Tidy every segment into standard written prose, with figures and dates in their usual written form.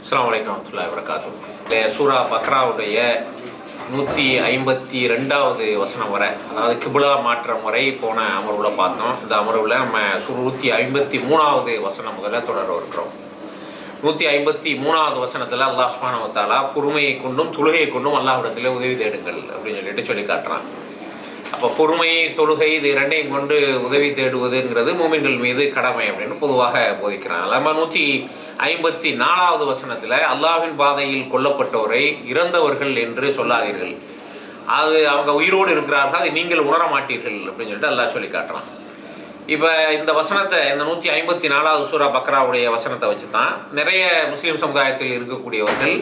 அஸ்ஸலாமு அலைக்கும் வரஹ்மத்துல்லாஹி வபரகாத்துஹு. சூரா பக்ராவுடைய 152வது வசனம் வரை, அதாவது கிபுலா மாற்றம் வரை போன அமர்வில் பார்த்தோம். இந்த அமர்வில் நம்ம 153வது வசனம் முதல்ல தொடர இருக்கிறோம். 153வது வசனத்தில் அல்லாஹ் சுப்ஹானஹு வ தஆலா பொறுமையை கொண்டும் தொழுகையை கொண்டும் அல்லாஹ்விடத்தில் உதவி தேடுங்கள் அப்படின்னு சொல்லிட்டு சொல்லி காட்டுறான். அப்போ பொறுமை, தொழுகை இது இரண்டையும் கொண்டு உதவி தேடுவதுங்கிறது மூமின்கள் மீது கடமை அப்படின்னு பொதுவாக போதிக்கிறான். நம்ம 154வது வசனத்தில் அல்லாஹ்வின் பாதையில் கொல்லப்பட்டோரை இறந்தவர்கள் என்று சொல்லாதீர்கள், அது அவங்க உயிரோடு இருக்கிறார்கள், அதை நீங்கள் உணர மாட்டீர்கள் அப்படின்னு சொல்லிட்டு அல்லாஹ் சொல்லி காட்டுறான். இப்போ இந்த வசனத்தை, இந்த 154வது சூரா பக்ராவுடைய வசனத்தை வச்சு தான் நிறைய முஸ்லீம் சமுதாயத்தில் இருக்கக்கூடியவர்கள்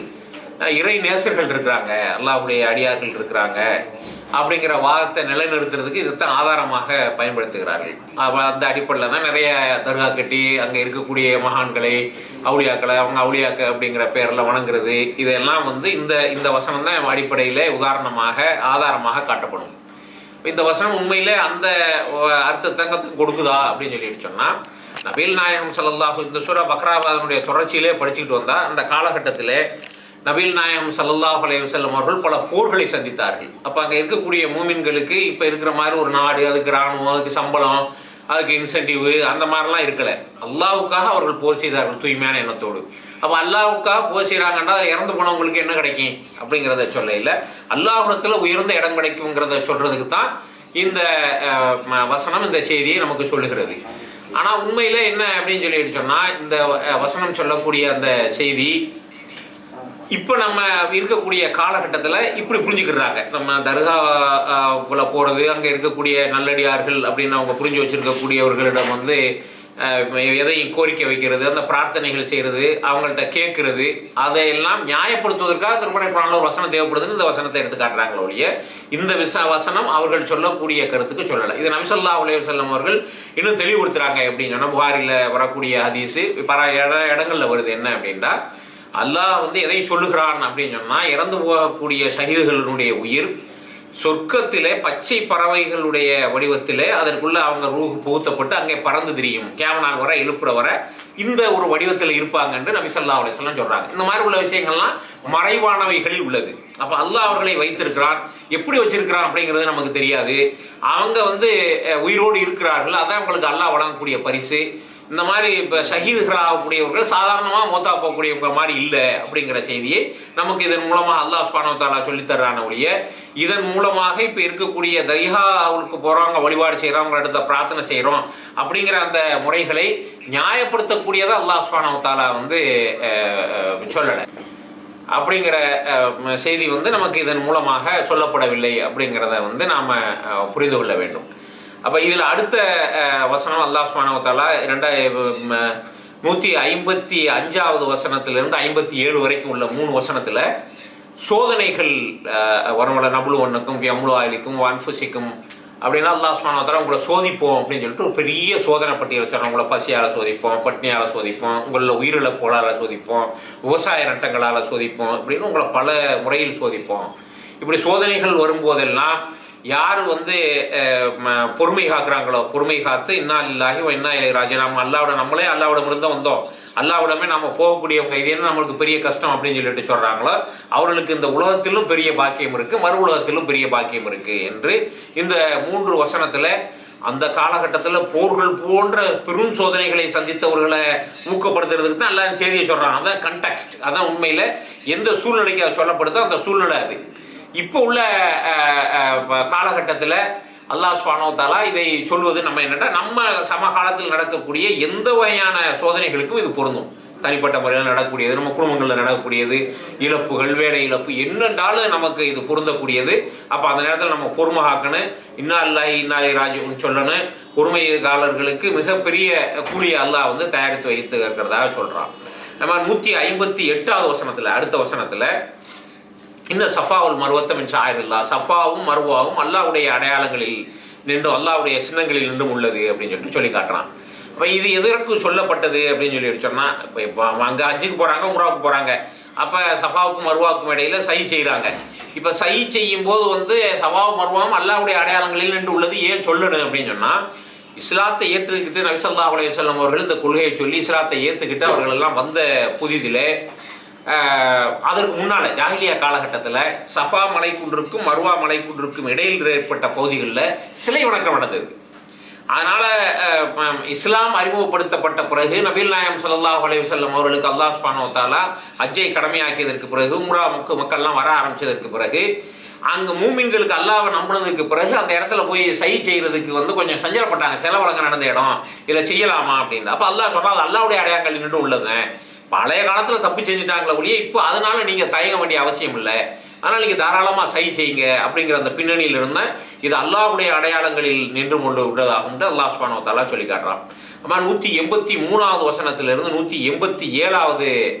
இறை நேசர்கள் இருக்கிறாங்க, அல்லாஹ்வுடைய அடியார்கள் இருக்கிறாங்க அப்படிங்கிற வாதத்தை நிலைநிறுத்துறதுக்கு இதைத்தான் ஆதாரமாக பயன்படுத்துகிறார்கள். அந்த அடிப்படையில் தான் நிறைய தர்கா கட்டி அங்கே இருக்கக்கூடிய மகான்களை, அவுளியாக்களை, அவங்க அவுளியாக்க அப்படிங்கிற பேரில் வணங்குறது, இதெல்லாம் இந்த வசனம் தான் அடிப்படையில் உதாரணமாக ஆதாரமாக காட்டப்படும். இந்த வசனம் உண்மையிலே அந்த அர்த்தத்தை கொடுக்குதா அப்படின்னு சொல்லிட்டு சொன்னால், நபிகள் நாயகம் ஸல்லல்லாஹு இந்த சூரா பக்ராவாதனுடைய தொடர்ச்சியிலே படிச்சுக்கிட்டு வந்தால், அந்த காலகட்டத்தில் நபிகள் நாயகம் ஸல்லல்லாஹு அலைஹி வஸல்லம் அவர்கள் பல போர்களை சந்தித்தார்கள். அப்போ அங்கே இருக்கக்கூடிய மூமின்களுக்கு இப்போ இருக்கிற மாதிரி ஒரு நாடு, அதுக்கு இராணுவம், அதுக்கு சம்பளம், அதுக்கு இன்சென்டிவ், அந்த மாதிரிலாம் இருக்கலை. அல்லாஹ்வுக்காக அவர்கள் போர் செய்தார்கள் தூய்மையான எண்ணத்தோடு. அப்போ அல்லாஹ்வுக்காக போர் செய்கிறாங்கன்னா அதில் இறந்து போனவங்களுக்கு என்ன கிடைக்கும் அப்படிங்கிறத சொல்ல இல்லை, அல்லாஹ்விடத்தில் உயர்ந்த இடம் கிடைக்குங்கிறத சொல்கிறதுக்கு தான் இந்த வசனம், இந்த செய்தியை நமக்கு சொல்லுகிறது. ஆனால் உண்மையில் என்ன அப்படின்னு சொல்லிட்டு சொன்னால், இந்த வசனம் சொல்லக்கூடிய அந்த செய்தி இப்போ நம்ம இருக்கக்கூடிய காலகட்டத்தில் இப்படி புரிஞ்சுக்கிறாங்க. நம்ம தர்காவுக்குள்ள போகிறது, அங்கே இருக்கக்கூடிய நல்லடியார்கள் அப்படின்னு அவங்க புரிஞ்சு வச்சுருக்கக்கூடியவர்களிடம் எதையும் கோரிக்கை வைக்கிறது, அந்த பிரார்த்தனைகள் செய்கிறது, அவங்கள்ட்ட கேட்குறது, அதையெல்லாம் நியாயப்படுத்துவதற்காக திருமண பிராணில் ஒரு வசனம் தேவைப்படுதுன்னு இந்த வசனத்தை எடுத்து காட்டுறாங்களோ ஒழிய, இந்த வசனம் அவர்கள் சொல்லக்கூடிய கருத்துக்கு சொல்லலை. இது நபி ஸல்லல்லாஹு அலைஹி வஸல்லம் அவர்கள் இன்னும் தெளிவுபடுத்துகிறாங்க. எப்படின்னு சொன்னால், புகாரில் வரக்கூடிய ஹதீஸு பல இடங்களில் வருது. என்ன அப்படின்னா, அல்லாஹ் எதை சொல்லுகிறான் அப்படின்னு சொன்னால், இறந்து போகக்கூடிய ஷஹீதுகளுடைய உயிர் சொர்க்கத்திலே பச்சை பறவைகளுடைய வடிவத்திலே அதற்குள்ளே அவங்க ரூஹ் புகுத்தப்பட்டு அங்கே பறந்து திரியும், கியாமத் வர எழுப்புற வர இந்த ஒரு வடிவத்தில் இருப்பாங்க என்று நபி ஸல்லல்லாஹு அலைஹி வஸல்லம் சொல்கிறாங்க. இந்த மாதிரி உள்ள விஷயங்கள்லாம் மறைவானவைகளில் உள்ளது. அப்போ அல்லாஹ் அவர்களை வைத்திருக்கிறான், எப்படி வச்சிருக்கிறான் அப்படிங்கிறது நமக்கு தெரியாது. அவங்க உயிரோடு இருக்கிறார்கள், அதான் அவங்களுக்கு அல்லாஹ் வழங்கக்கூடிய பரிசு. இந்த மாதிரி இப்போ ஷஹீதுகள் ஆகக்கூடியவர்கள் சாதாரணமாக மூத்தா போகக்கூடியவங்க மாதிரி இல்லை அப்படிங்கிற செய்தியை நமக்கு இதன் மூலமாக அல்லாஹ் சுப்ஹானஹு வ தஆலா சொல்லித்தர்றான ஒழிய, இதன் மூலமாக இப்போ இருக்கக்கூடிய தர்காவுக்கு போகிறவங்க, வழிபாடு செய்கிறவங்க, அடுத்த பிரார்த்தனை செய்கிறோம் அப்படிங்கிற அந்த முறைகளை நியாயப்படுத்தக்கூடியதை அல்லாஹ் சுப்ஹானஹு வ தஆலா சொல்லலை. அப்படிங்கிற செய்தி நமக்கு இதன் மூலமாக சொல்லப்படவில்லை அப்படிங்கிறத நாம் புரிந்து கொள்ள வேண்டும். அப்போ இதில் அடுத்த வசனம் அல்லாஹ் சுப்ஹானஹு வ தஆலா 155வது வசனத்திலிருந்து 57 வரைக்கும் உள்ள 3 வசனத்தில் சோதனைகள் வரவங்கள நபுலுவன்னக்கும் அம்லுவாயிலிக்கும் அன்ஃபுசிக்கும் அப்படின்னா அல்லாஹ் சுப்ஹானஹு வ தஆலா உங்களை சோதிப்போம் அப்படின்னு சொல்லிட்டு ஒரு பெரிய சோதனை பட்டியல் வச்சிடறோம். உங்களை பசியால் சோதிப்போம், பட்னியால் சோதிப்போம், உங்களை உயிரிழப்புகளால் சோதிப்போம், விவசாய நட்டங்களால் சோதிப்போம், அப்படின்னு உங்களை பல முறையில் சோதிப்போம். இப்படி சோதனைகள் வரும்போதெல்லாம் யார் பொறுமை காக்குறாங்களோ, பொறுமை காத்து இன்னா லில்லாஹி வ இன்னா இலைஹி ராஜிஊன், நம்மளே அல்லாஹ்விடம் தான் வந்தோம், அல்லாஹ்விடமே நம்ம போகக்கூடியவங்க, இது என்ன நம்மளுக்கு பெரிய கஷ்டம் அப்படின்னு சொல்லிட்டு சொல்கிறாங்களோ, அவர்களுக்கு இந்த உலகத்திலும் பெரிய பாக்கியம் இருக்குது, மறு உலகத்திலும் பெரிய பாக்கியம் இருக்குது என்று இந்த 3 வசனத்தில் அந்த காலகட்டத்தில் போர்கள் போன்ற பெரும் சோதனைகளை சந்தித்தவர்களை ஊக்கப்படுத்துறதுக்கு தான் எல்லாம் செய்தியை சொல்கிறாங்க. அதான் கண்டெக்ஸ்ட், அதான் உண்மையில் எந்த சூழ்நிலைக்கு அதை சொல்லப்படுதோ அந்த சூழ்நிலை அது. இப்போ உள்ள காலகட்டத்தில் அல்லாஹ் சுப்ஹானஹு வ தஆலா இதை சொல்வது நம்ம என்னென்னா, நம்ம சமகாலத்தில் நடக்கக்கூடிய எந்த வகையான சோதனைகளுக்கும் இது பொருந்தும். தனிப்பட்ட முறையில் நடக்கக்கூடியது, நம்ம குடும்பங்களில் நடக்கக்கூடியது, இழப்புகள், வேலை இழப்பு என்னென்றாலும் நமக்கு இது பொருந்தக்கூடியது. அப்போ அந்த நேரத்தில் நம்ம பொறுமை காக்கணும், இன்னா லில்லாஹி இன்னா இலைஹி ராஜிஊன் சொல்லணும். பொறுமையாளர்களுக்கு மிகப்பெரிய கூலியை அல்லாஹ் தயாரித்து வைத்து இருக்கிறதாக சொல்கிறான். நம்ம 158வது வசனத்தில், அடுத்த வசனத்தில், இந்த சஃபாவுல் மருவத்த மின் ஷாயிரில்லாஹ், சஃபாவும் மருவாவும் அல்லாஹ்வுடைய அடையாளங்களில் நின்றும், அல்லாஹ்வுடைய சின்னங்களில் நின்றும் உள்ளது அப்படின்னு சொல்லிட்டு சொல்லி காட்டுறான். அப்போ இது எதற்கு சொல்லப்பட்டது அப்படின்னு சொல்லி சொன்னால், இப்போ அங்கே ஹஜ்ஜுக்கு போகிறாங்க, உம்ராவுக்கு போகிறாங்க, அப்போ சஃபாவுக்கும் மருவாவுக்கும் இடையில் சை செய்கிறாங்க. இப்போ சை செய்யும்போது சஃபாவும் மருவாவும் அல்லாஹ்வுடைய அடையாளங்களில் நின்று உள்ளது ஏன் சொல்லணும் அப்படின்னு சொன்னால், இஸ்லாத்தை ஏற்றுக்கிட்டு நபி ஸல்லல்லாஹு அலைஹி வஸல்லம் அவர்கள் இந்த கொள்கையை சொல்லி இஸ்லாத்தை ஏற்றுக்கிட்டு அவர்கள் எல்லாம் வந்த புதிதில் அதற்கு முன்னால் ஜாஹிலியா காலகட்டத்தில் சஃபா மலைக்குன்றுக்கும் மர்வா மலைக்குன்றுக்கும் இடையில் ஏற்பட்ட பகுதிகளில் சிலை வணக்கம் நடந்தது. அதனால் இஸ்லாம் அறிமுகப்படுத்தப்பட்ட பிறகு நபிகள் நாயகம் ஸல்லல்லாஹு அலைஹி வஸல்லம் அவர்களுக்கு அல்லாஹ் சுப்ஹானஹு வ தஆலா ஹஜ்ஜை கடமையாக்கியதற்கு பிறகு உம்ரா மக்கள்லாம் வர ஆரம்பித்ததற்கு பிறகு அங்கே மூமின்களுக்கு அல்லாஹ்வை நம்பினதுக்கு பிறகு அந்த இடத்துல போய் சை செய்கிறதுக்கு கொஞ்சம் சஞ்சலப்பட்டாங்க. செலவழங்க நடந்த இடம் இதில் செய்யலாமா அப்படின்னு. அப்போ அல்லாஹ் சொன்னால் அல்லாஹ்வுடைய அடையாளங்கள் நின்று உள்ளது. பழைய காலத்தில் தப்பு செஞ்சுட்டாங்களே ஒழிய இப்போ அதனால் நீங்கள் தயங்க வேண்டிய அவசியம் இல்லை, அதனால் நீங்கள் தாராளமாக சை செய்யுங்க அப்படிங்கிற அந்த பின்னணியில் இருந்தால் இது அல்லாஹ்வுடைய அடையாளங்களில் நின்று கொண்டு உள்ளதாகும் அல்லாஹ் சுப்ஹானஹு வ தஆலா சொல்லி காட்டுறான். அம்மா 183வது வசனத்திலிருந்து 187வது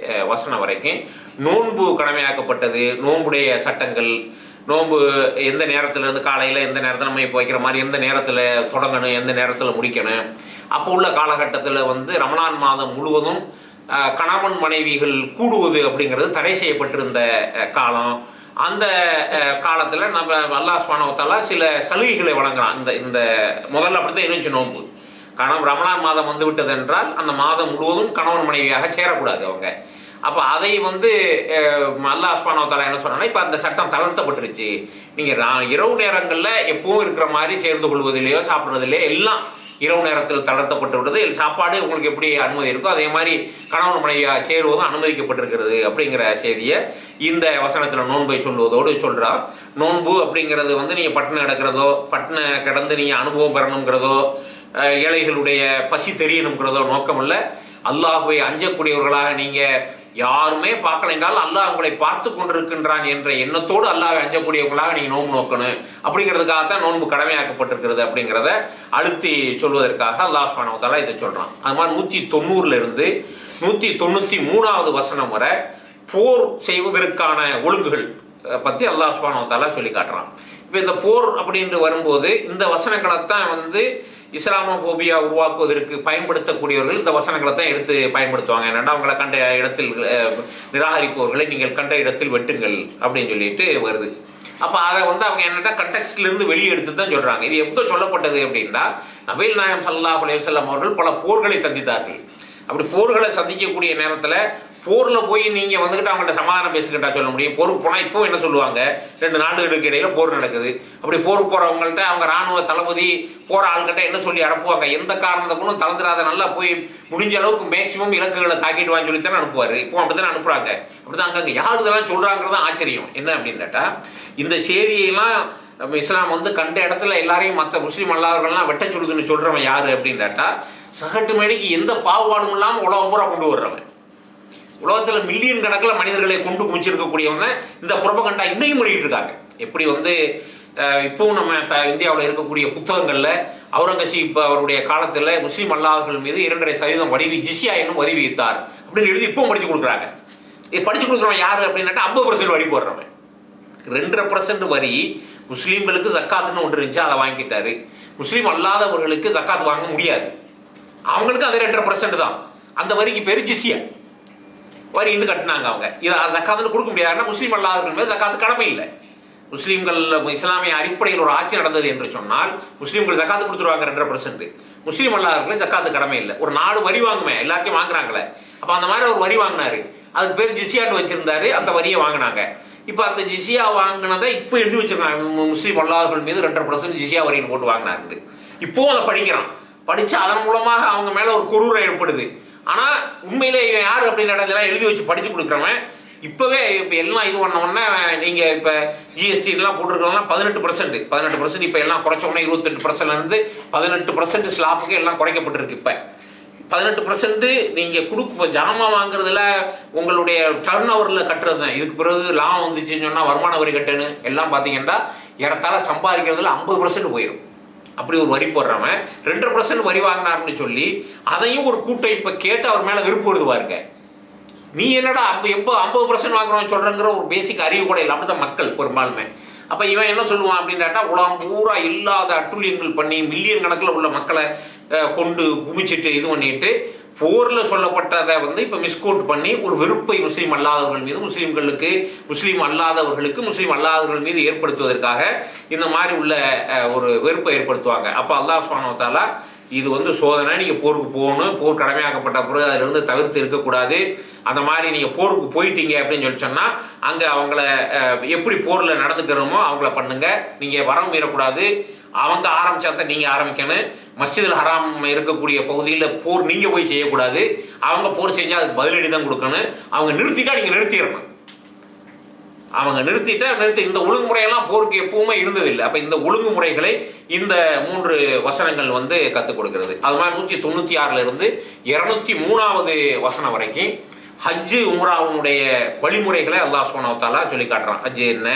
வசனம் வரைக்கும் நோன்பு கடமையாக்கப்பட்டது, நோன்புடைய சட்டங்கள், நோன்பு எந்த நேரத்திலேருந்து காலையில் எந்த நேரத்தில் நம்ம இப்போ வைக்கிற மாதிரி எந்த நேரத்தில் தொடங்கணும், எந்த நேரத்தில் முடிக்கணும். அப்போ உள்ள காலகட்டத்தில் ரமலான் மாதம் முழுவதும் கணவன் மனைவிகள் கூடுவது அப்படிங்கிறது தடை செய்யப்பட்டிருந்த காலம். அந்த காலத்தில் நம்ம அல்லாஹ் சுப்ஹானஹு வ தஆலா சில சலுகைகளை வழங்குறான். இந்த முதல்ல அப்படி தான் இருந்துச்சு நோன்பு. ரமலான் மாதம் வந்து விட்டது என்றால் அந்த மாதம் முழுவதும் கணவன் மனைவியாக சேரக்கூடாது அவங்க. அப்போ அதை அல்லாஹ் சுப்ஹானஹு வ தஆலா என்ன சொன்னாங்கன்னா, இப்போ அந்த சட்டம் தளர்த்தப்பட்டுருச்சு. நீங்கள் இரவு நேரங்களில் எப்பவும் இருக்கிற மாதிரி சேர்ந்து கொள்வதிலேயோ சாப்பிட்றதுலையோ எல்லாம் இரவு நேரத்தில் தளர்த்தப்பட்டு விட்டது. சாப்பாடு உங்களுக்கு எப்படி அனுமதி இருக்கோ அதே மாதிரி கணவன் மனைவியாக சேருவதும் அனுமதிக்கப்பட்டிருக்கிறது அப்படிங்கிற செய்தியை இந்த வசனத்தில் நோன்பை சொல்வதோடு சொல்கிறார். நோன்பு அப்படிங்கிறது நீங்கள் பட்டினம் கிடக்கிறதோ, பட்டினம் கிடந்து நீங்கள் அனுபவம் பெறணுங்கிறதோ, ஏழைகளுடைய பசி தெரியணுங்கிறதோ நோக்கம் இல்லை. அல்லாஹ்வை அஞ்சக்கூடியவர்களாக நீங்கள் யாருமே பார்க்கல என்றால் அல்லாஹ் உங்களை பார்த்து கொண்டிருக்கின்றான் என்ற எண்ணத்தோடு அல்லாஹ்வை அஞ்சக்கூடியவர்களாக நீங்கள் நோன்பு நோக்கணும் அப்படிங்கிறதுக்காகத்தான் நோன்பு கடமையாக்கப்பட்டிருக்கிறது அப்படிங்கிறத அழுத்தி சொல்வதற்காக அல்லாஹ் சுப்ஹானஹு வ தஆலா இதை சொல்கிறான். அது மாதிரி 190லிருந்து 193வது வசனம் வரை போர் செய்வதற்கான ஒழுங்குகள் பற்றி அல்லாஹ் சுப்ஹானஹு வ தஆலா சொல்லி காட்டுறான். இப்போ இந்த போர் அப்படின்ட்டு வரும்போது இந்த வசனங்களைத்தான் இஸ்லாமோபியா உருவாக்குவதற்கு பயன்படுத்தக்கூடியவர்கள் இந்த வசனங்களை தான் எடுத்து பயன்படுத்துவாங்க. என்னென்னா அவங்களை கண்ட இடத்தில் நிராகரிப்பவர்களை நீங்கள் கண்ட இடத்தில் வெட்டுங்கள் அப்படின்னு சொல்லிட்டு வருது. அப்போ அதை அவங்க என்னென்னா கண்டெக்ஸ்ட்லேருந்து வெளியே எடுத்து தான் சொல்கிறாங்க. இது எப்போ சொல்லப்பட்டது அப்படின்னா, நபிகள் நாயகம் ஸல்லல்லாஹு அலைஹி வஸல்லம் அவர்கள் பல போர்களை சந்தித்தார்கள். அப்படி போர்களை சந்திக்கக்கூடிய நேரத்தில் போரில் போய் நீங்கள் அவங்கள்ட்ட சமாதானம் பேசிக்கிட்டா சொல்ல முடியும். போருக்கு போனால் இப்போ என்ன சொல்லுவாங்க, 2 நாடுகளுக்கு இடையில் போர் நடக்குது. அப்படி போருக்கு போகிறவங்கள்ட்ட அவங்க இராணுவ தளபதி போகிற ஆள்கிட்ட என்ன சொல்லி அனுப்புவாங்க, எந்த காரணத்துக்கும் தளர்ந்துடாத நல்லா போய் முடிஞ்ச அளவுக்கு மேக்சிமம் இலக்குகளை தாக்கிட்டு வாங்கி சொல்லித்தானே அனுப்புவார். இப்போ அப்படி தானே அனுப்புகிறாங்க. அப்படி தான் அங்கங்கே யார் இதெல்லாம் சொல்கிறாங்கிறது ஆச்சரியம். என்ன அப்படின்னு கேட்டால், இந்த செய்தியெல்லாம் இஸ்லாம் கண்ட இடத்துல எல்லாரையும் மற்ற முஸ்லீம் அல்லாதவர்கள்லாம் வெட்ட சொல்லுதுன்னு சொல்கிறவன் யார் அப்படின்னு கேட்டால், சகட்டு மேடைக்கு எந்த பாகுபாடும் இல்லாமல் உலகம் பூரா கொண்டு வர்றவன், உலகத்தில் மில்லியன் கணக்கில் மனிதர்களை கொண்டு குமிச்சிருக்கக்கூடியவங்க இந்த புரபகண்டா இன்னையும் பண்ணிக்கிட்டு இருக்காங்க. எப்படி இப்போவும் நம்ம இந்தியாவில் இருக்கக்கூடிய புத்தகங்களில் அவுரங்கசீப் அவருடைய காலத்தில் முஸ்லீம் அல்லாதவர்கள் மீது 2.5% வரி ஜிஸ்யா என்னும் வரி விதித்தார் அப்படின்னு எழுதி இப்போவும் படித்து கொடுக்குறாங்க. இது படித்து கொடுக்குறவன் யார் அப்படின்னாட்டா 50% வரி போடுறவன். 2.5% வரி முஸ்லீம்களுக்கு ஜக்காத்துன்னு ஒன்று இருந்துச்சு, அதை வாங்கிட்டாரு. முஸ்லீம் அல்லாதவர்களுக்கு ஜக்காத்து வாங்க முடியாது, அவங்களுக்கு அது 2.5% தான். அந்த வரிக்கு பேர் ஜிஸ்யா வரி இன்னும் கட்டினாங்க அவங்க. இதை ஜக்காத்துன்னு கொடுக்க முடியாதுன்னா முஸ்லீம் அல்லாதவர்கள் மேலே ஜக்காத்து கடமை இல்லை. முஸ்லீம்கள் இஸ்லாமிய அடிப்படையில் ஒரு ஆட்சி நடந்தது என்று சொன்னால் முஸ்லீம்கள் ஜக்காத்து கொடுத்துருவாங்க 2.5%. முஸ்லீம் அல்லாதவர்களுக்கு ஜக்காத்து கடமை இல்லை. ஒரு நாடு வரி வாங்குமே, எல்லாத்தையும் வாங்குறாங்களே. அப்போ அந்த மாதிரி ஒரு வரி வாங்கினாரு, அதுக்கு பேர் ஜிஸ்யான்னு வச்சிருந்தாரு, அந்த வரியை வாங்கினாங்க. இப்போ அந்த ஜிஸ்யா வாங்கினதை இப்போ எழுதி வச்சிருக்காங்க, முஸ்லீம் அல்லாதவர்கள் மீது 2.5% ஜிஸ்யா வரின்னு போட்டு வாங்கினாரு. இப்போவும் அதை படிக்கிறான். படித்து அதன் மூலமாக அவங்க மேலே ஒரு கொடூரம் ஏற்படுது. ஆனால் உண்மையிலே இவன் யார் அப்படின்னு இடத்துலாம் எழுதி வச்சு படித்து கொடுக்குறவன் இப்போவே இப்போ எல்லாம் இது பண்ணோன்னா நீங்கள் இப்போ ஜிஎஸ்டிலாம் போட்டிருக்கலாம் 18%. இப்போ எல்லாம் குறைச்சோன்னா 28%லேருந்து 18% ஸ்லாப்புக்கு எல்லாம் குறைக்கப்பட்டிருக்கு. இப்போ 18% நீங்கள் ஜாமான் வாங்குறதுல உங்களுடைய டர்ன் ஓவரில் கட்டுறது தான். இதுக்கு பிறகு லாபம் வந்துச்சுன்னு சொன்னால் வருமான வரி கட்டணும் எல்லாம் பார்த்தீங்கன்னா ஏறத்தாழ சம்பாதிக்கிறதுல 50% போயிடும். அப்படி ஒரு வரி போடுறவன் 2% வரி வாங்கினார்னு சொல்லி அதையும் ஒரு கூட்டம் இப்போ கேட்டு அவர் மேலே விருப்பம் வருவாருங்க. நீ என்னடா 50% வாங்குறவன் சொல்கிறங்கிற ஒரு பேசிக் அறிவு கூட இல்லை. அப்படி தான் மக்கள் பெரும்பாலுமே. அப்போ இவன் என்ன சொல்லுவான் அப்படின்னு கேட்டால், உலகம் பூரா இல்லாத அட்டுழியங்கள் பண்ணி மில்லியன் கணக்கில் உள்ள மக்களை கொண்டு குமிச்சிட்டு இது பண்ணிட்டு போரில் சொல்லப்பட்டதை இப்போ மிஸ்கோட் பண்ணி ஒரு வெறுப்பை முஸ்லீம் அல்லாதவர்கள் மீது முஸ்லீம் அல்லாதவர்கள் மீது ஏற்படுத்துவதற்காக இந்த மாதிரி உள்ள ஒரு வெறுப்பை ஏற்படுத்துவாங்க. அப்போ அல்லாஹ் சுப்ஹானஹு வ தஆலா இது வந்து சோதனை, நீங்கள் போருக்கு போகணும், போர் கடமையாக்கப்பட்ட பிறகு அதிலிருந்து தவிர்த்து இருக்கக்கூடாது. அந்த மாதிரி நீங்கள் போருக்கு போயிட்டீங்க அப்படின்னு சொல்லி சொன்னால் அங்கே அவங்கள எப்படி போரில் நடந்துக்கிறோமோ அவங்கள பண்ணுங்கள், நீங்கள் வரம் மீறக்கூடாது. அவங்க ஆரம்பிச்சாதான் நீங்கள் ஆரம்பிக்கணும். மஸ்ஜிதுல் ஹராம் இருக்கக்கூடிய பகுதியில் போர் நீங்கள் போய் செய்யக்கூடாது. அவங்க போர் செஞ்சால் அதுக்கு பதிலடி தான் கொடுக்கணும். அவங்க நிறுத்திட்டா நீங்கள் நிறுத்திடணும். அவங்க நிறுத்திட்டா இந்த ஒழுங்குமுறையெல்லாம் போருக்கு எப்பவுமே இருந்ததில்லை. அப்போ இந்த ஒழுங்குமுறைகளை இந்த 3 வசனங்கள் வந்து கற்றுக் கொடுக்கிறது. அது மாதிரி 196 203 வசனம் வரைக்கும் ஹஜ்ஜு உம்ராவுடைய வழிமுறைகளை அல்லாஹ் சுப்ஹானஹு வ தஆலா சொல்லி காட்டுறான். ஹஜ்ஜு என்ன,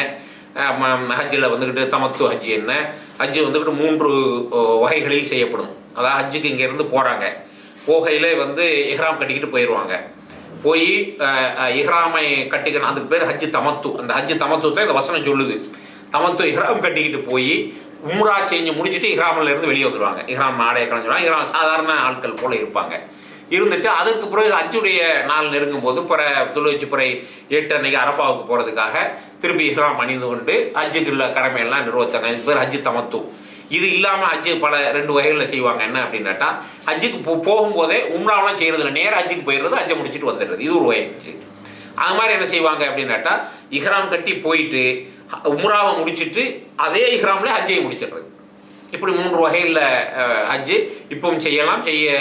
ஹஜ்ஜில் வந்துக்கிட்டு தமத்து ஹஜ்ஜு என்ன, ஹஜ்ஜு வந்துக்கிட்டு 3 வகைகளில் செய்யப்படும். அதாவது ஹஜ்ஜுக்கு இங்கேருந்து போகிறாங்க, போகையில் வந்து இஹ்ராம் கட்டிக்கிட்டு போயிடுவாங்க. போய் இஹ்ராமை கட்டிக்கணும், அதுக்கு பேர் ஹஜ்ஜு தமத்து. அந்த ஹஜ்ஜு தமத்து தான் இந்த வசனம் சொல்லுது. தமத்து இஹ்ராம் கட்டிக்கிட்டு போய் உம்ரா செஞ்சு முடிச்சுட்டு இஹ்ராமிலேருந்து வெளியே வந்துடுவாங்க. இஹ்ராம் ஆடையை கலைஞ்சிடுவாங்க. இஹ்ராம் சாதாரண ஆட்கள் போல் இருப்பாங்க. இருந்துட்டு அதுக்கு பிறகு ஹஜ்ஜுடைய நாள் நெருங்கும் போது தொழுவச்சு பிறை 8 அன்னைக்கு அரஃபாவுக்கு போகிறதுக்காக திருப்பி இஹ்ராம் அணிந்து கொண்டு ஹஜ்ஜுக்குள்ள கடமையெல்லாம் நிறுவத்தாங்க. இதுக்கு பேர் ஹஜ்ஜு தமத்து. இது இல்லாமல் ஹஜ்ஜு பல 2 வகைகளில் செய்வாங்க. என்ன அப்படின்னாட்டா, ஹஜ்ஜுக்கு போகும்போதே உம்ராவெலாம் செய்கிறதில்ல, நேராக ஹஜ்ஜுக்கு போயிடுறது, ஹஜ்ஜை முடிச்சுட்டு வந்துடுறது. இது ஒரு வகை ஹஜ்ஜு. அது மாதிரி என்ன செய்வாங்க அப்படின்னாட்டா, இஹ்ராம் கட்டி போயிட்டு உம்ராவை முடிச்சுட்டு அதே இஹ்ராம்லேயே ஹஜ்ஜை முடிச்சிடுறது. இப்படி 3 வகையில் ஹஜ்ஜு இப்பவும் செய்யலாம், செய்ய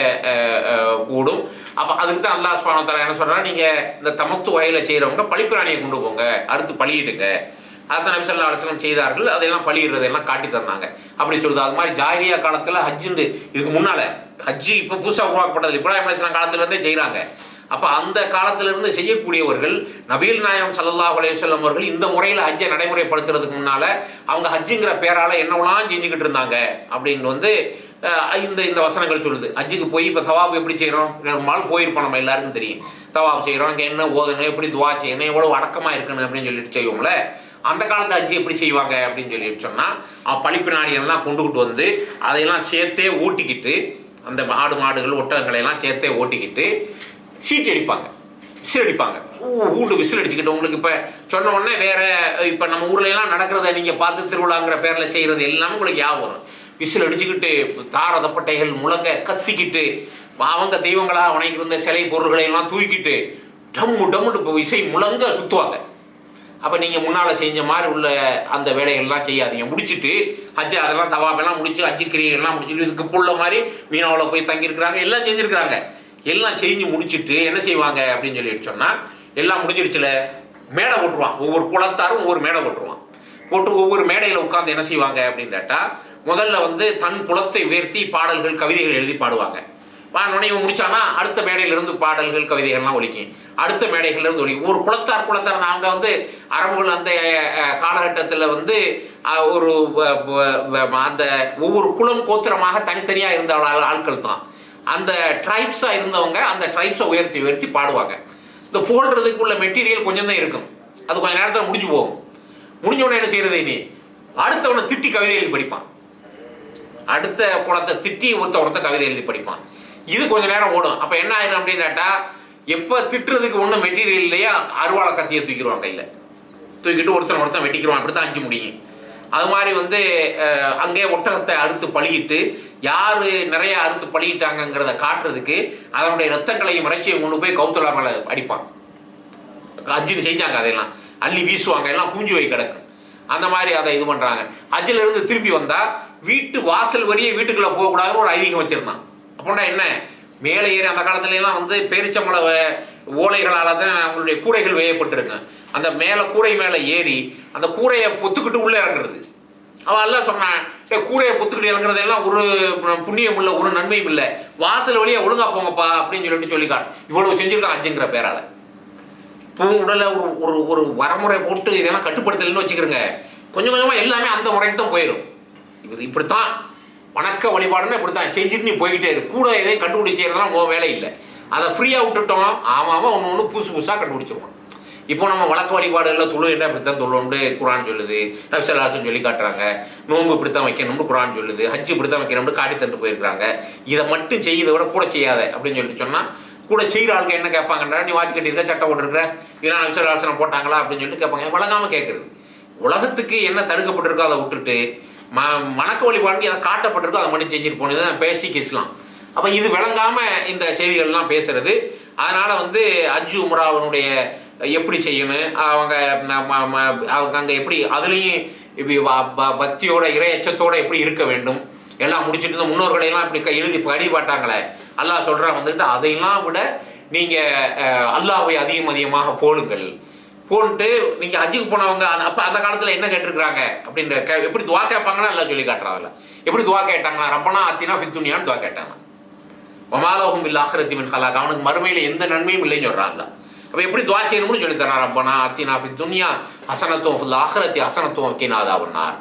கூடும். அப்போ அதுக்கு தான் அல்லாஹ் சுப்ஹானஹு வ தஆலா என்ன சொல்கிறாங்க, நீங்கள் இந்த தமத்து வகையில் செய்கிறவங்க பழிப்பிராணியை கொண்டு போங்க, அறுத்து பலியிடுங்க. அதுதான் நபி ஸல்லல்லாஹு அலைஹி வஸல்லம் செய்தார்கள். அதெல்லாம் பலியிடுறதெல்லாம் காட்டி தந்தாங்க அப்படி சொல்லுது. அது மாதிரி ஜாஹிலியா காலத்தில் ஹஜ்ஜுண்டு இதுக்கு முன்னால் ஹஜ்ஜு இப்போ புதுசாக உருவாக்கப்பட்டது, இப்ராஹிம் அலைஹிஸ்ஸலாம் காலத்திலேருந்தே செய்கிறாங்க. அப்போ அந்த காலத்திலிருந்து செய்யக்கூடியவர்கள் நபிகள் நாயகம் ஸல்லல்லாஹு அலைஹி வஸல்லம் அவர்கள் இந்த முறையில் ஹஜ்ஜை நடைமுறைப்படுத்துறதுக்கு முன்னால் அவங்க ஹஜ்ஜுங்கிற பேரால் என்னவெல்லாம் செஞ்சுக்கிட்டு இருந்தாங்க அப்படின்னு வந்து இந்த வசனங்கள் சொல்லுது. ஹஜ்ஜுக்கு போய் இப்போ தவாப் எப்படி செய்கிறோம், பெரும்பாலும் போயிருப்போம், நம்ம எல்லாருக்கும் தெரியும். தவாப் செய்கிறோம், அங்கே என்ன ஓதணும், எப்படி துவா செய்யணும், எவ்வளோ அடக்கமாக இருக்கணும் அப்படின்னு சொல்லிட்டு செய்வோம்ல. அந்த காலத்து ஹஜ்ஜி எப்படி செய்வாங்க அப்படின்னு சொல்லிட்டு சொன்னால் பழிப்பினாடியெல்லாம் கொண்டுக்கிட்டு வந்து அதையெல்லாம் சேர்த்தே ஓட்டிக்கிட்டு, அந்த ஆடு மாடுகள் ஒட்டகங்களையெல்லாம் சேர்த்தே ஓட்டிக்கிட்டு சீட்டு அடிப்பாங்க, விசில் அடிப்பாங்க. ஊண்டு விசில் அடிச்சுக்கிட்டு உங்களுக்கு இப்போ சொன்ன உடனே வேறு இப்போ நம்ம ஊர்லெலாம் நடக்கிறத நீங்கள் பார்த்து திருவிழாங்கிற பேரில் செய்கிறது எல்லாமே உங்களுக்கு ஞாபகம் வரும். விசில் அடிச்சுக்கிட்டு தாரதப்பட்டைகள் முழங்க கத்திக்கிட்டு அவங்க தெய்வங்களாக வணங்கியிருந்த சிலை பொருள்களையெல்லாம் தூக்கிட்டு டம்மு டம்முட்டு இப்போ இசை முழங்க சுற்றுவாங்க. அப்போ நீங்கள் முன்னால் செஞ்ச மாதிரி உள்ள அந்த வேலைகள்லாம் செய்யாதீங்க. முடிச்சுட்டு ஹஜ்ஜு அதெல்லாம் தவாப்பெல்லாம் முடிச்சு ஹஜ்ஜு கிரியெல்லாம் முடிச்சுட்டு இதுக்கு இப்போ உள்ள மாதிரி மீனாவில் போய் தங்கியிருக்கிறாங்க, எல்லாம் செஞ்சுருக்கிறாங்க. எல்லாம் செஞ்சு முடிச்சுட்டு என்ன செய்வாங்க அப்படின்னு சொல்லிட்டு சொன்னால், எல்லாம் முடிஞ்சிருச்சுல மேடை போட்டுருவான். ஒவ்வொரு குலத்தாரும் ஒவ்வொரு மேடை போட்டுருவான். போட்டு ஒவ்வொரு மேடையில் உட்காந்து என்ன செய்வாங்க அப்படின்னு கேட்டால், முதல்ல வந்து தன் குலத்தை உயர்த்தி பாடல்கள் கவிதைகள் எழுதி பாடுவாங்க. இவன் முடிச்சானா அடுத்த மேடையிலிருந்து பாடல்கள் கவிதைகள்லாம் ஒலிக்கும். அடுத்த மேடைகள்லேருந்து ஒலிக்கும். ஒரு குலத்தார் நாங்கள் வந்து அரபுகள் அந்த காலகட்டத்தில் வந்து ஒரு அந்த ஒவ்வொரு குலம் கோத்திரமாக தனித்தனியாக இருந்த ஆட்கள் தான். அந்த ட்ரைப்ஸாக இருந்தவங்க அந்த ட்ரைப்ஸை உயர்த்தி பாடுவாங்க. இந்த புகழ்றதுக்குள்ள மெட்டீரியல் கொஞ்சம் தான் இருக்கும். அது கொஞ்சம் நேரத்தில் முடிஞ்சு போகும். முடிஞ்சவொடனே என்ன செய்யறது, இனி அடுத்தவனை திட்டி கவிதை எழுதி படிப்பான். அடுத்த குலத்தை திட்டி ஒருத்த கவிதை எழுதி படிப்பான். இது கொஞ்சம் நேரம் ஓடும். அப்போ என்ன ஆயிடும் அப்படின்னு கேட்டால், எப்போ திட்டுறதுக்கு ஒன்றும் மெட்டீரியல் இல்லையா, அருவாளை கத்தியை தூக்கிடுவான், கையில் தூக்கிட்டு ஒருத்தன் வெட்டிக்கிடுவான். அப்படி தான் 5 முடியும். அது மாதிரி வந்து அங்கே ஒட்டகத்தை அறுத்து பழியிட்டு யார் நிறைய அறுத்து பழியிட்டாங்கிறத காட்டுறதுக்கு அதனுடைய ரத்தங்களையும் இறைச்சியும் கொண்டு போய் கௌத்துலா மேலே அடிப்பான். ஹஜ்ஜுன்னு செஞ்சாங்க, அதையெல்லாம் அள்ளி வீசுவாங்க, எல்லாம் குஞ்சு வை கிடக்கும். அந்த மாதிரி அதை இது பண்ணுறாங்க. ஹஜ்ஜிலிருந்து திருப்பி வந்தால் வீட்டு வாசல் வரியே வீட்டுக்குள்ளே போகக்கூடாதுன்னு ஒரு ஐதீகம் வச்சுருந்தான். அப்படின்னா என்ன, மேலே ஏறி அந்த காலத்துலலாம் வந்து பேரிச்சம்பழ ஓலைகளால் தான் அவங்களுடைய கூரைகள் வேயப்பட்டிருக்கு. அந்த மேலே கூரை மேலே ஏறி அந்த கூரையை பொத்துக்கிட்டு உள்ளே இறங்குறது. அவன் எல்லாம் சொன்னான், கூரையை பொத்துக்கிட்டு இறங்குறதெல்லாம் ஒரு புண்ணியம் இல்லை, ஒரு நன்மையும் இல்லை, வாசல் வழியாக ஒழுங்கா போங்கப்பா அப்படின்னு சொல்லிக்கான். இவ்வளவு செஞ்சுருக்கான் ஹஜ்ஜுங்கிற பேரால். இப்போ உடலை ஒரு ஒரு வரமுறை போட்டு இதெல்லாம் கட்டுப்படுத்தலைன்னு வச்சுக்கிறோங்க, கொஞ்சம் கொஞ்சமாக எல்லாமே அந்த முறைக்கு தான் போயிடும். இப்படித்தான் வணக்க வழிபாடுன்னு இப்படித்தான் செஞ்சுட்டு நீ போய்கிட்டே இருக்கு. கூட எதையும் கண்டுபிடிச்சி செய்யறதுலாம் உன் வேலை இல்லை. அதை ஃப்ரீயாக விட்டுட்டோம், ஆமாம் ஒன்று புதுசாக கண்டுபிடிச்சிருவோம். இப்போ நம்ம வழக்க வழிபாடு எல்லாம் தொழு என்ன இப்படித்தான் தொழுண்டு குரான் சொல்லுது, நபி ஸல்லல்லாஹு அலைஹி வஸல்லம் சொல்லி காட்டுறாங்க. நோன்பு இப்படித்தான் வைக்கணும்னு குரான் சொல்லுது, ஹஜ்ஜு இப்படித்தான் வைக்கணும்னு காட்டி தந்து போயிருக்கிறாங்க. இதை மட்டும் செய்யதை விட கூட செய்யாத அப்படின்னு சொல்லிட்டு சொன்னால், கூட செய்கிற ஆளுக்கு என்ன கேட்பாங்கன்றா, நீ வாட்ச் கட்டியிருக்க, சட்டை போட்டுருக்கிற, இதெல்லாம் நபி ஸல்லல்லாஹு அலைஹி வஸல்லம் போட்டாங்களா அப்படின்னு சொல்லிட்டு கேட்பாங்க. வழங்காமல் கேட்குறது. உலகத்துக்கு என்ன தடுக்கப்பட்டிருக்கோ அதை விட்டுட்டு வணக்க வழிபாடு அதை காட்டப்பட்டிருக்கோ அதை மட்டும் செஞ்சுட்டு போனது தான் பேசிக் இஸ்லாம். அப்போ இது விளங்காமல் இந்த செய்திகள்லாம் பேசுறது. அதனால் வந்து ஹஜ் உம்ராவினுடைய எப்படி செய்யணும், அவங்க அங்கே எப்படி அதுலேயும் இப்படி பக்தியோட இறை எச்சத்தோடு எப்படி இருக்க வேண்டும் எல்லாம் முடிச்சுட்டு இந்த முன்னோர்களையெல்லாம் இப்படி எழுதி படிப்பாட்டாங்களே அல்லாஹ் சொல்கிறான் வந்துட்டு அதையெல்லாம் விட நீங்கள் அல்லாஹ்வை அதிகமாக போடுங்கள். போட்டு நீங்கள் ஹஜ்ஜுக்கு போனவங்க அப்போ அந்த காலத்தில் என்ன கேட்டிருக்கிறாங்க அப்படின்ற எப்படி துவா கேட்பாங்கன்னா எல்லாம் சொல்லி காட்டுறாங்கல்ல. எப்படி துவா கேட்டாங்களா? ரப்பனா அத்தினா ஃபித்துனியான்னு துவா கேட்டாங்க. வமாலஹும் பில் ஆখিরাতি மின் ஹலாக், அவனுக்கு மறுமையில் எந்த நன்மையும் இல்லைன்னு சொல்கிறாங்க. அப்போ எப்படி துவா செய்யணும்னு சொல்லி தரான். ரப்பனா அத்தினா ஃபித்துனியா ஹஸனத்தும் ஃபில் ஆখিরাতি ஹஸனத்தும் வகீனா அதாபன்னார்.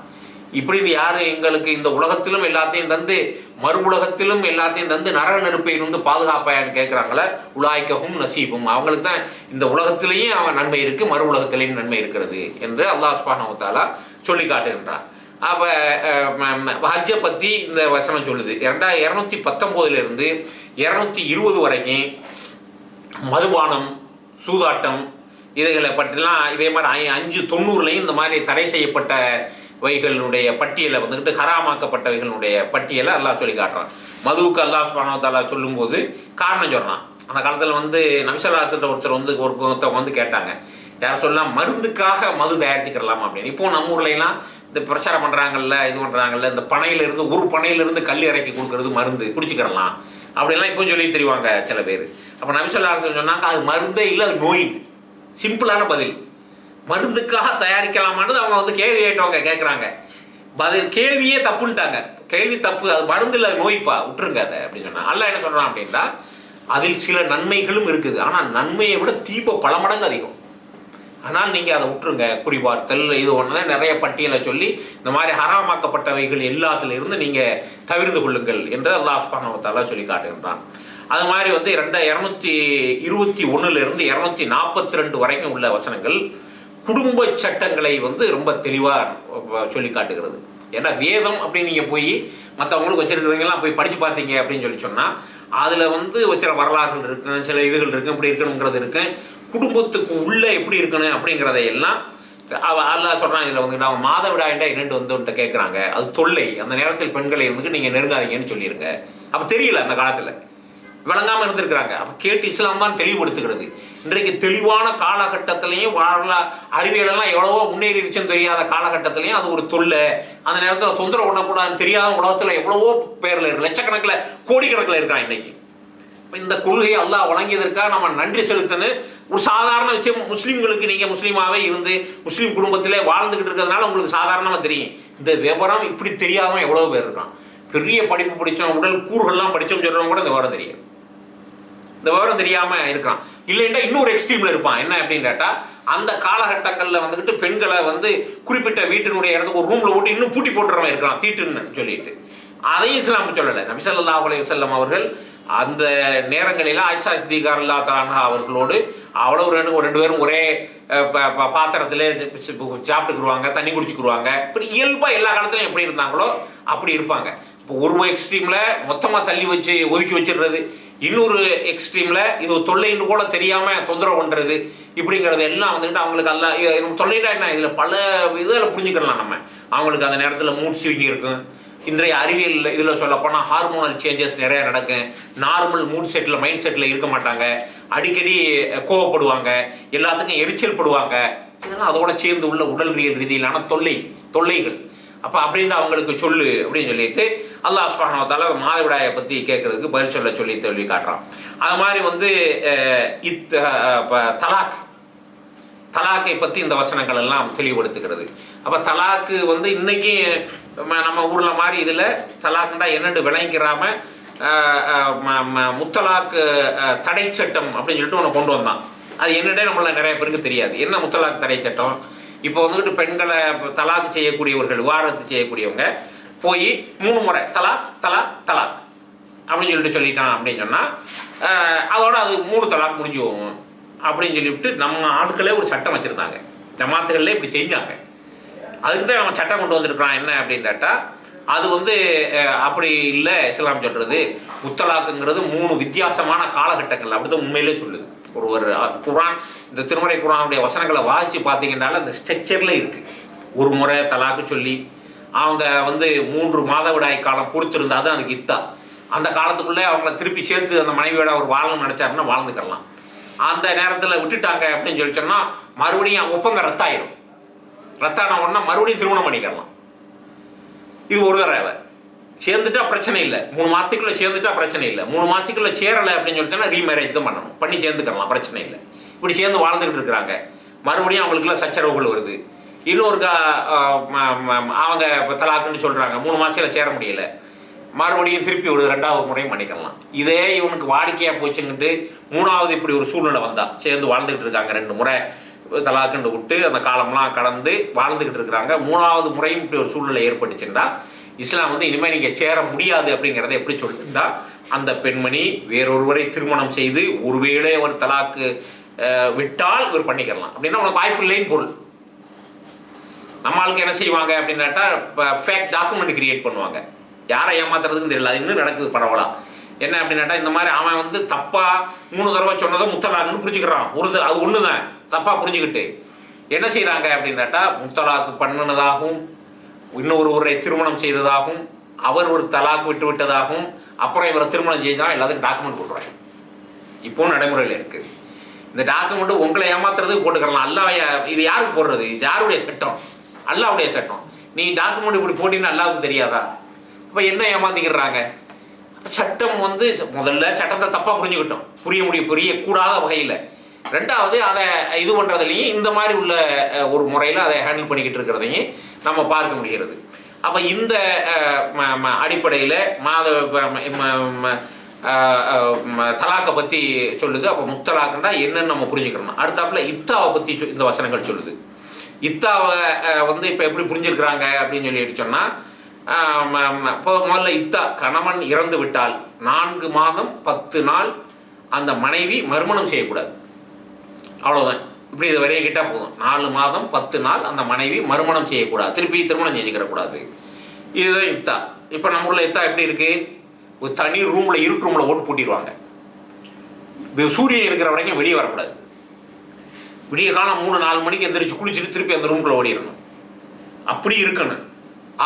இப்படின்னு யார் எங்களுக்கு இந்த உலகத்திலும் எல்லாத்தையும் தந்து மறு உலகத்திலும் எல்லாத்தையும் தந்து நரக நெருப்பையில் வந்து பாதுகாப்பாயான்னு கேட்குறாங்களே, உலாய்க்கவும் நசீபும், அவங்களுக்கு தான் இந்த உலகத்திலேயும் அவன் நன்மை இருக்குது, மறு உலகத்திலேயும் நன்மை இருக்கிறது என்று அல்லாஹ் சுப்ஹானஹு வ தஆலா சொல்லி காட்டுகின்றான். அப்போ ஹஜ்ஜை பற்றி இந்த வசனம் சொல்லுது. 219 220 வரைக்கும் மதுபானம், சூதாட்டம் இதுகளை பற்றிலாம் இதே மாதிரி 590 இந்த மாதிரி தடை செய்யப்பட்ட வைகளுடைய பட்டியலை வந்துக்கிட்டு ஹராமாக்கப்பட்டவைகளுடைய பட்டியலை அல்லாஹ் சொல்லி காட்டுறான். மதுவுக்கு அல்லாஹ் சுப்ஹானஹு வ தஆலா சொல்லும்போது காரணம் சொல்கிறான். அந்த காலத்தில் வந்து நபி ஸல்லல்லாஹு அலைஹி வஸல்லம் ஒருத்தர் வந்து கேட்டாங்க, யார் சொல்லலாம் மருந்துக்காக மது தயாரிச்சுக்கிறலாமா அப்படின்னு. இப்போ நம்ம ஊர்லாம் இந்த பிரச்சாரம் பண்ணுறாங்கல்ல, இது பண்ணுறாங்கல்ல, இந்த பனையிலிருந்து ஒரு பனையிலிருந்து கல் இறக்கி கொடுக்கறது மருந்து குடிச்சிக்கிறலாம் அப்படின்லாம் இப்போ சொல்லி தெரிவாங்க சில பேர். அப்போ நபி ஸல்லல்லாஹு அலைஹி வஸல்லம் சொன்னாங்க அது மருந்தே இல்லை, அது நோய். சிம்பிளான பதில். மருந்துக்காக தயாரிக்கலாமான்னு அவங்க வந்து கேள்வி கேட்டவங்க கேட்குறாங்க. பதில் கேள்வியே தப்புன்ட்டாங்க. கேள்வி தப்பு, அது மருந்து இல்லை, அது நோய்ப்பா, விட்டுருங்க அதை அப்படின்னு சொன்னாங்க. அல்லாஹ் என்ன சொல்கிறான் அப்படின்னா அதில் சில நன்மைகளும் இருக்குது, ஆனால் நன்மையை விட தீப பல மடங்கு அதிகம். ஆனால் நீங்கள் அதை விட்டுருங்க. குறிபார்த்தல் இது ஒன்று தான் நிறைய பட்டியலை சொல்லி இந்த மாதிரி ஹராமாக்கப்பட்டவைகள் எல்லாத்திலிருந்து நீங்கள் தவிர்த்து கொள்ளுங்கள் என்று அல்லாஹ் சுப்ஹானஹு வ தஆலா சொல்லி காட்டுகின்றான். அது மாதிரி வந்து 221 242 வரைக்கும் உள்ள வசனங்கள் குடும்ப சட்டங்களை வந்து ரொம்ப தெளிவாக சொல்லி காட்டுகிறது. ஏன்னா வேதம் அப்படின்னு நீங்கள் போய் மற்றவங்களுக்கு வச்சுருக்கிறவங்கலாம் போய் படித்து பார்த்தீங்க அப்படின்னு சொல்லி சொன்னால் அதில் வந்து சில வரலாறுகள் இருக்கும், சில இதுகள் இருக்கும், இப்படி இருக்கணுங்கிறது இருக்கு. குடும்பத்துக்கு உள்ளே எப்படி இருக்கணும் அப்படிங்கிறதையெல்லாம் அல்லாஹ் சொல்கிறான். இதில் வந்து அவங்க மாதவிடாயிண்டா என்னென்று வந்து கேட்குறாங்க, அது தொல்லை, அந்த நேரத்தில் பெண்களை வந்துட்டு நீங்கள் நெருங்காதீங்கன்னு சொல்லியிருங்க. அப்போ தெரியல, அந்த காலத்தில் விளங்காமல் இருந்திருக்கிறாங்க. அப்போ கேட்டு இஸ்லாம் தான் தெளிவுபடுத்துகிறது. இன்றைக்கு தெளிவான காலகட்டத்திலையும் அறிவியலெல்லாம் எவ்வளவோ முன்னேறிடுச்சுன்னு தெரியாத காலகட்டத்திலையும் அது ஒரு தொல்லை, அந்த நேரத்தில் தொந்தரவு பண்ணக்கூடாதுன்னு தெரியாத உலகத்தில் எவ்வளவோ பேரில் இருக்கு, லட்சக்கணக்கில் கோடிக்கணக்கில் இருக்கான். இன்னைக்கு இந்த கொள்கையை அல்லாஹ் வழங்கியதற்காக நம்ம நன்றி செலுத்தணும். ஒரு சாதாரண விஷயம், முஸ்லீம்களுக்கு நீங்கள் முஸ்லீமாகவே இருந்து முஸ்லீம் குடும்பத்திலே வாழ்ந்துக்கிட்டு இருக்கிறதுனால உங்களுக்கு சாதாரணமாக தெரியும். இந்த விவரம் இப்படி தெரியாதவன் எவ்வளோ பேர் இருக்கான். பெரிய படிப்பு படித்தவன், உடல் கூறுகள்லாம் படித்தவன் சொல்கிறவங்க கூட இந்த விவரம் தெரியும். இந்த விவரம் தெரியாமல் இருக்கிறான். இல்லைன்னா இன்னொரு எக்ஸ்ட்ரீமில் இருப்பான். என்ன அப்படின்னு கேட்டால் அந்த காலகட்டங்களில் வந்துக்கிட்டு பெண்களை வந்து குறிப்பிட்ட வீட்டினுடைய இடத்துக்கு ஒரு ரூமில் போட்டு இன்னும் பூட்டி போட்டுறவன் இருக்கிறான், தீட்டுன்னு சொல்லிட்டு. அதையும் இஸ்லாம் சொல்லலை. நபி ஸல்லல்லாஹு அலைஹி வஸல்லம் அவர்கள் அந்த நேரங்களில் ஆயிஷா சித்திகா ரலியல்லாஹு தஆலா அன்ஹா அவர்களோடு அவ்வளோ ரெண்டு பேரும் ஒரே பாத்திரத்தில் சாப்பிட்டுக்குருவாங்க, தண்ணி குடிச்சுக்குருவாங்க. இப்படி இயல்பாக எல்லா காலத்துலையும் எப்படி இருந்தாங்களோ அப்படி இருப்பாங்க. இப்போ ஒரு எக்ஸ்ட்ரீமில் மொத்தமாக தள்ளி வச்சு ஒதுக்கி வச்சிடுறது, இன்னொரு எக்ஸ்ட்ரீமில் இது தொல்லைன்னு கூட தெரியாமல் தொந்தரவு பண்ணுறது, இப்படிங்கிறது எல்லாம் வந்துக்கிட்டு அவங்களுக்கு எல்லாம் தொல்லைட்டா என்ன, இதில் பல இதில் புரிஞ்சுக்கலாம். நம்ம அவங்களுக்கு அந்த நேரத்தில் மூட் ஸ்விங் இருக்கும். இன்றைய அறிவியல் இதில் சொல்லப்போனால் ஹார்மோனல் சேஞ்சஸ் நிறையா நடக்கும். Normal mood settle mind settle இருக்க மாட்டாங்க, அடிக்கடி கோவப்படுவாங்க, எல்லாத்துக்கும் எரிச்சல் படுவாங்க. இதெல்லாம் அதோட சேர்ந்து உள்ள உடல்வியல் ரீதியிலான தொல்லைகள். அப்போ அப்படின்னு அவங்களுக்கு சொல்லு அப்படின்னு சொல்லிட்டு அல்லாஹ் சுப்ஹானஹு வ தஆலா மாதவிடாயை பற்றி கேட்குறதுக்கு பதில் சொல்லி காட்டுறான். அது மாதிரி வந்து தலாக்கை பற்றி இந்த வசனங்கள் எல்லாம் தெளிவுபடுத்துகிறது. அப்போ தலாக்கு வந்து இன்றைக்கி நம்ம ஊரில் மாதிரி இதில் தலாக்குண்டா என்னென்னு விளங்கிக்கிறாம முத்தலாக்கு தடை சட்டம் அப்படின்னு சொல்லிட்டு ஒன்று கொண்டு வந்தான். அது என்னடே நம்மள நிறைய பேருக்கு தெரியாது. என்ன முத்தலாக்கு தடை சட்டம்? இப்போ வந்துட்டு பெண்களை தலாக்கு செய்யக்கூடியவர்கள், விவாகரத்து செய்யக்கூடியவங்க போய் 3 முறை தலாக் அப்படின்னு சொல்லிட்டான் அப்படின்னு சொன்னால் அதோட அது 3 தலாக் முடிஞ்சு போகும் அப்படின்னு சொல்லிவிட்டு நம்ம ஆட்களே ஒரு சட்டம் வச்சுருந்தாங்க. ஜமாத்துகளில் இப்படி செஞ்சாங்க. அதுக்கு தான் அவன் சட்டம் கொண்டு வந்திருக்கிறான். என்ன அப்படின்னு கேட்டால் அது வந்து அப்படி இல்லை. இஸ்லாம் சொல்கிறது முத்தலாக்குங்கிறது 3 வித்தியாசமான காலகட்டங்கள் அப்படி தான் உண்மையிலே சொல்லுது. ஒரு குர்ஆன், இந்த திருமறை குர்ஆனுடைய வசனங்களை வாசித்து பார்த்தீங்கன்னால அந்த ஸ்ட்ரக்சரில் இருக்குது. ஒரு முறை தலாக்கு சொல்லி அவங்க வந்து 3 மாதவிடாய் காலம் பொறுத்திருந்தா தான் அதுக்கு இத்தா. அந்த காலத்துக்குள்ளே அவங்கள திருப்பி சேர்த்து அந்த மனைவியோட அவர் வாழணும்னு நினச்சாருன்னா வாழ்ந்துக்கலாம். அந்த நேரத்தில் விட்டுட்டாங்க அப்படின்னு சொல்லி சொன்னால் மறுபடியும் ஒப்பந்தம் ரத்தாயிரும். ரத்தான உடனே மறுபடியும் திருமணம் பண்ணிக்கலாம். இது ஒரு தடவை சேர்ந்துட்டா பிரச்சனை இல்லை. 3 மாதத்துக்குள்ளே சேர்ந்துட்டா பிரச்சனை இல்லை. 3 மாதத்துக்குள்ளே சேரலை அப்படின்னு சொல்லி சொன்னால் ரீமேரேஜ் தான் பண்ணணும். பண்ணி சேர்ந்துக்கலாம், பிரச்சனை இல்லை. இப்படி சேர்ந்து வாழ்ந்துக்கிட்டு இருக்கிறாங்க. மறுபடியும் அவங்களுக்குலாம் சச்சரவுகள் வருது. இன்னொரு அவங்க தலாக்குன்னு சொல்கிறாங்க, 3 மாதத்தில் சேர முடியலை, மறுபடியும் திருப்பி ஒரு 2வது முறையும் பண்ணிக்கலாம். இதே இவனுக்கு வாடிக்கையாக போச்சுங்கிட்டு 3வது இப்படி ஒரு சூழ்நிலை வந்தால் சேர்ந்து வாழ்ந்துக்கிட்டு இருக்காங்க. 2 முறை தலாக்குன்னு விட்டு அந்த காலம்லாம் கடந்து வாழ்ந்துக்கிட்டு இருக்கிறாங்க. 3வது முறையும் இப்படி ஒரு சூழ்நிலை ஏற்பட்டுச்சுன்னா இஸ்லாம் வந்து இனிமேல் நீங்கள் சேர முடியாது அப்படிங்கிறத எப்படி சொல்லிட்டுருந்தா, அந்த பெண்மணி வேறொருவரை திருமணம் செய்து ஒருவேளை அவர் தலாக்கு விட்டால் இவர் பண்ணிக்கலாம் அப்படின்னா உனக்கு வாய்ப்பு இல்லைன்னு பொருள். நம்ம ஆளுக்கு என்ன செய்வாங்க அப்படின்னாட்டா ஃபேக் டாக்குமெண்ட் கிரியேட் பண்ணுவாங்க. யாரை ஏமாத்துறதுக்குன்னு தெரியல. அது இன்னும் நடக்குது பரவலா. என்ன அப்படின்னாட்டா இந்த மாதிரி அவன் வந்து தப்பாக 3 தடவை சொன்னதை முத்தலாக்குன்னு புரிஞ்சுக்கிறான். அது ஒன்று தான் தப்பாக புரிஞ்சுக்கிட்டு என்ன செய்கிறாங்க அப்படின்னாட்டா முத்தலாக்கு பண்ணினதாகவும் இன்னொருவரை திருமணம் செய்ததாகவும் அவர் ஒரு தலாக்கு விட்டு விட்டதாகவும் அப்புறம் இவரை திருமணம் செய்தால் எல்லாத்துக்கும் டாக்குமெண்ட் போடுறாங்க. இப்போவும் நடைமுறையில் இருக்குது. இந்த டாக்குமெண்ட்டு உங்களை ஏமாத்துறதுக்கு போட்டுக்கலாம். இது யாருக்கு போடுறது? இது யாருடைய சட்டம்? அல்லாவுடைய சட்டம். நீ டாக்குமெண்ட் இப்படி போட்டிங்கன்னா அல்லாவுக்கு தெரியாதா? அப்போ என்ன ஏமாத்திக்கிறாங்க? சட்டம் வந்து முதல்ல சட்டத்தை தப்பாக புரிஞ்சுக்கிட்டோம், புரியக்கூடாத வகையில். 2வது அதை இது பண்ணுறதுலையும் இந்த மாதிரி உள்ள ஒரு முறையில் அதை ஹேண்டில் பண்ணிக்கிட்டு இருக்கிறதையும் நம்ம பார்க்க முடிகிறது. அப்போ இந்த அடிப்படையில் தலாக்கை பற்றி சொல்லுது. அப்போ முத்தலாக்குன்னா என்னன்னு நம்ம புரிஞ்சுக்கணும். அடுத்தாப்புல இத்தாவை பற்றி இந்த வசனங்கள் சொல்லுது. இத்தாவை வந்து இப்போ எப்படி புரிஞ்சுருக்கிறாங்க அப்படின்னு சொல்லிட்டு சொன்னால், இப்போ முதல்ல இத்தா கணவன் இறந்து விட்டால் 4 மாதம் 10 நாள் அந்த மனைவி மறுமணம் செய்யக்கூடாது. அவ்வளோதான். இப்படி இது வரைய கிட்டால் போதும். 4 மாதம் 10 நாள் அந்த மனைவி மறுமணம் செய்யக்கூடாது, திருப்பி திருமணம் செஞ்சுக்கிறக்கூடாது. இதுதான் இத்தா. இப்போ நம்ம ஊரில் இத்தா எப்படி இருக்குது? ஒரு தனி ரூமில் இருட்டு ரூமில் ஓட்டு பூட்டிடுவாங்க. சூரியன் இருக்கிற வரைக்கும் வெளியே வரக்கூடாது. விடிய காலம் 3-4 மணிக்கு எந்திரிச்சு குளிச்சுட்டு திருப்பி அந்த ரூம்குள்ளே ஓடிடணும். அப்படி இருக்கணும்.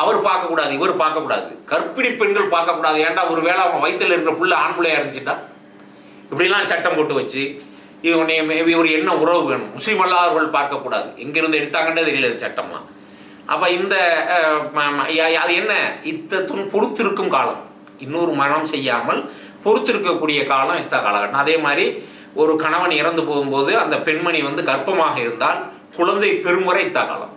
அவர் பார்க்கக்கூடாது, இவர் பார்க்கக்கூடாது, கர்ப்பிணி பெண்கள் பார்க்கக்கூடாது. ஏன்டா ஒரு வேளை அவன் வயிற்றில் இருக்கிற புள்ள ஆண் பிள்ளையாக இருந்துச்சுட்டா இப்படிலாம் சட்டம் போட்டு வச்சு இவர் என்ன உறவு வேணும், முஸ்லீம் அல்லாதவர்கள் பார்க்கக்கூடாது. எங்கிருந்து எடுத்தாங்கன்றே தெரியல சட்டம்லாம். அப்போ இந்த அது என்ன இத்தத்தும் பொறுத்திருக்கும் காலம், இன்னொரு மரணம் செய்யாமல் பொறுத்திருக்கக்கூடிய காலம் இத்த காலகட்டம். அதே மாதிரி ஒரு கணவன் இறந்து போகும்போது அந்த பெண்மணி வந்து கர்ப்பமாக இருந்தால் குழந்தை பெறுமுறை இத்த காலம்.